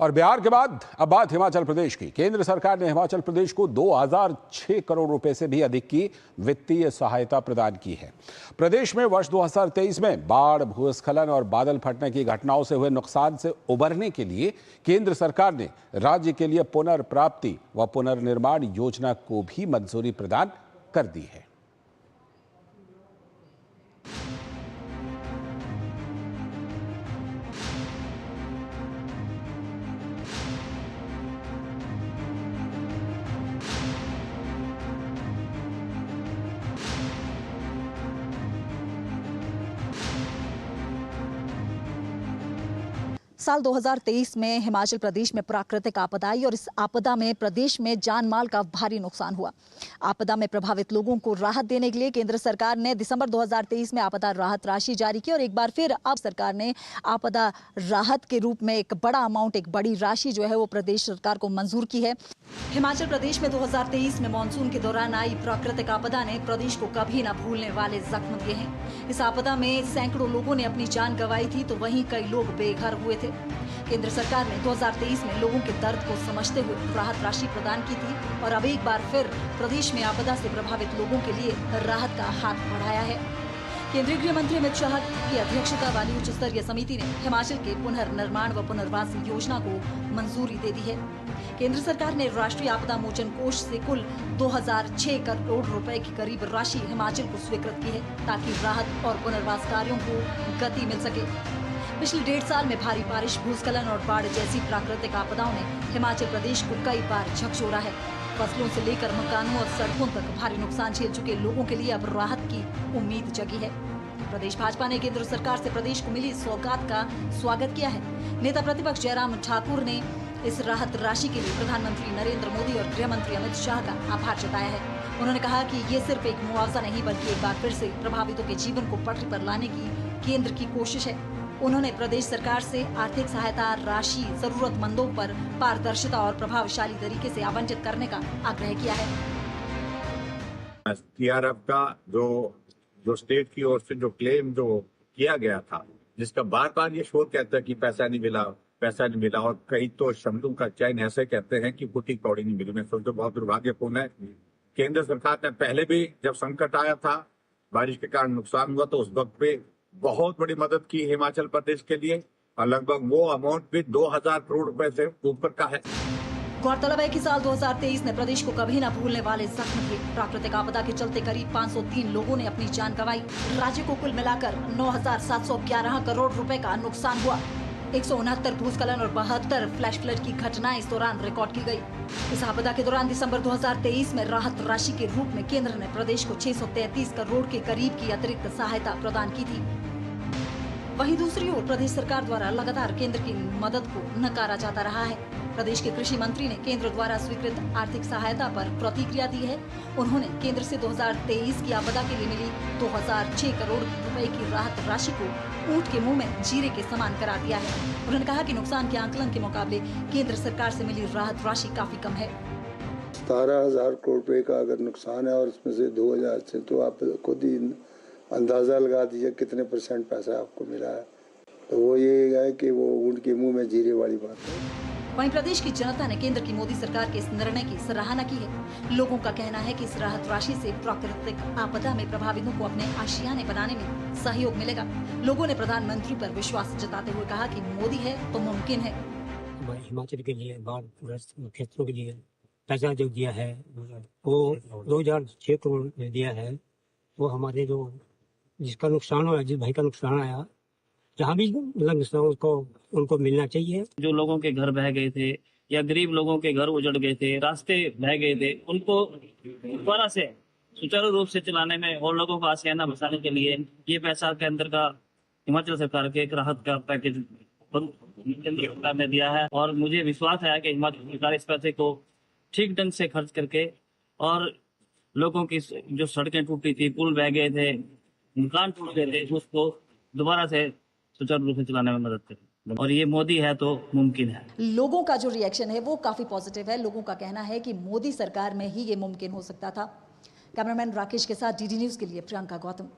और बिहार के बाद अब बात हिमाचल प्रदेश की। केंद्र सरकार ने हिमाचल प्रदेश को 2006 करोड़ रुपए से भी अधिक की वित्तीय सहायता प्रदान की है। प्रदेश में वर्ष 2023 में बाढ़, भूस्खलन और बादल फटने की घटनाओं से हुए नुकसान से उबरने के लिए केंद्र सरकार ने राज्य के लिए पुनर्प्राप्ति व पुनर्निर्माण योजना को भी मंजूरी प्रदान कर दी है। साल 2023 में हिमाचल प्रदेश में प्राकृतिक आपदा आई और इस आपदा में प्रदेश में जान माल का भारी नुकसान हुआ। आपदा में प्रभावित लोगों को राहत देने के लिए केंद्र सरकार ने दिसंबर 2023 में आपदा राहत राशि जारी की और एक बार फिर अब सरकार ने आपदा राहत के रूप में एक बड़ा अमाउंट, एक बड़ी राशि जो है वो प्रदेश सरकार को मंजूर की है। हिमाचल प्रदेश में 2023 में मानसून के दौरान आई प्राकृतिक आपदा ने प्रदेश को कभी न भूलने वाले जख्म दिए हैं। इस आपदा में सैकड़ों लोगों ने अपनी जान गंवाई थी तो वहीं कई लोग बेघर हुए थे। केंद्र सरकार ने 2023 में लोगों के दर्द को समझते हुए राहत राशि प्रदान की थी और अब एक बार फिर प्रदेश में आपदा से प्रभावित लोगों के लिए राहत का हाथ बढ़ाया है। केंद्रीय गृह मंत्री अमित शाह की अध्यक्षता वाली उच्च स्तरीय समिति ने हिमाचल के पुनर्निर्माण व पुनर्वास योजना को मंजूरी दे दी है। केंद्र सरकार ने राष्ट्रीय आपदा मोचन कोष से कुल 2006 करोड़ रुपए की करीब राशि हिमाचल को स्वीकृत की है ताकि राहत और पुनर्वास कार्यों को गति मिल सके। पिछले 1.5 साल में भारी बारिश, भूस्खलन और बाढ़ जैसी प्राकृतिक आपदाओं ने हिमाचल प्रदेश को कई बार झकझोरा है। फसलों से लेकर मकानों और सड़कों तक भारी नुकसान झेल चुके लोगों के लिए अब राहत की उम्मीद जगी है। प्रदेश भाजपा ने केंद्र सरकार से प्रदेश को मिली सौगात का स्वागत किया है। नेता प्रतिपक्ष जयराम ठाकुर ने इस राहत राशि के लिए प्रधानमंत्री नरेंद्र मोदी और गृह मंत्री अमित शाह का आभार जताया है। उन्होंने कहा कि ये सिर्फ एक मुआवजा नहीं बल्कि एक बार फिर से प्रभावितों के जीवन को पटरी पर लाने की केंद्र की कोशिश है। उन्होंने प्रदेश सरकार से आर्थिक सहायता राशि जरूरतमंदों पर पारदर्शिता और प्रभावशाली तरीके से आवंटित करने का आग्रह किया है। TRF का जो स्टेट की ओर से जो क्लेम जो किया गया था, जिसका बार बार ये शोर कहता है कि पैसा नहीं मिला और कई तो शब्दों का चयन ऐसे कहते हैं कि फुटी कौड़ी नहीं मिली। मैं सोचता हूँ बहुत दुर्भाग्यपूर्ण है। केंद्र सरकार ने पहले भी जब संकट आया था, बारिश के कारण नुकसान हुआ तो उस वक्त पे बहुत बड़ी मदद की हिमाचल प्रदेश के लिए और लगभग वो अमाउंट भी 2000 करोड़ रुपए से ऊपर का है। गौरतलब है कि साल 2023 ने प्रदेश को कभी न भूलने वाले जख्म थे। प्राकृतिक आपदा के चलते करीब 503 लोगों ने अपनी जान गंवाई। राज्य को कुल मिलाकर 9,711 करोड़ रुपए का नुकसान हुआ। 169 भूस्खलन और 72 फ्लैश फ्लड की घटनाएं इस दौरान रिकॉर्ड की गई। इस आपदा के दौरान दिसंबर 2023 में राहत राशि के रूप में केंद्र ने प्रदेश को 633 करोड़ के करीब की अतिरिक्त सहायता प्रदान की थी। वहीं दूसरी ओर प्रदेश सरकार द्वारा लगातार केंद्र की मदद को नकारा जाता रहा है। प्रदेश के कृषि मंत्री ने केंद्र द्वारा स्वीकृत आर्थिक सहायता पर प्रतिक्रिया दी है। उन्होंने केंद्र से 2023 की आपदा के लिए मिली 2006 करोड़ रुपए की राहत राशि को ऊंट के मुंह में जीरे के समान करार दिया है। उन्होंने कहा कि नुकसान के आकलन के मुकाबले केंद्र सरकार से मिली राहत राशि काफी कम है। 17,000 करोड़ रुपए का अगर नुकसान है और इसमें से 2,000 से, तो आप खुद ही अंदाजा लगा दीजिए कितने % पैसा आपको मिला है। तो वो ये है कि वो ऊंट के मुंह में जीरे वाली बात है। वहीं प्रदेश की जनता ने केंद्र की मोदी सरकार के इस निर्णय की सराहना की है। लोगों का कहना है कि इस राहत राशि से प्राकृतिक आपदा में प्रभावितों को अपने आशियाने बनाने में सहयोग मिलेगा। लोगों ने प्रधानमंत्री पर विश्वास जताते हुए कहा कि मोदी है तो मुमकिन है। हिमाचल के लिए बाढ़ क्षेत्रों के लिए पैसा जो दिया है वो 2006 करोड़ दिया है। वो हमारे जो जिसका नुकसान हुआ, जिस भाई का नुकसान आया, जहाँ भी मतलब उनको मिलना चाहिए। जो लोगों के घर बह गए थे या गरीब लोगों के घर उजड़ गए थे, रास्ते बह गए थे, उनको दोबारा से सुचारू रूप से चलाने में और लोगों को आशियाना बसाने के लिए ये पैसा केंद्र का, हिमाचल सरकार के एक राहत का पैकेज केंद्र सरकार ने दिया है। और मुझे विश्वास है कि हिमाचल सरकार इस पैसे को ठीक ढंग से खर्च करके और लोगों की जो सड़कें टूटी थी, पुल बह गए थे, मकान टूट गए थे, उसको दोबारा से सुचारू रूप से चलाने में मदद करें। और ये मोदी है तो मुमकिन है। लोगों का जो रिएक्शन है वो काफी पॉजिटिव है। लोगों का कहना है कि मोदी सरकार में ही ये मुमकिन हो सकता था। कैमरामैन राकेश के साथ DD न्यूज के लिए प्रियंका गौतम।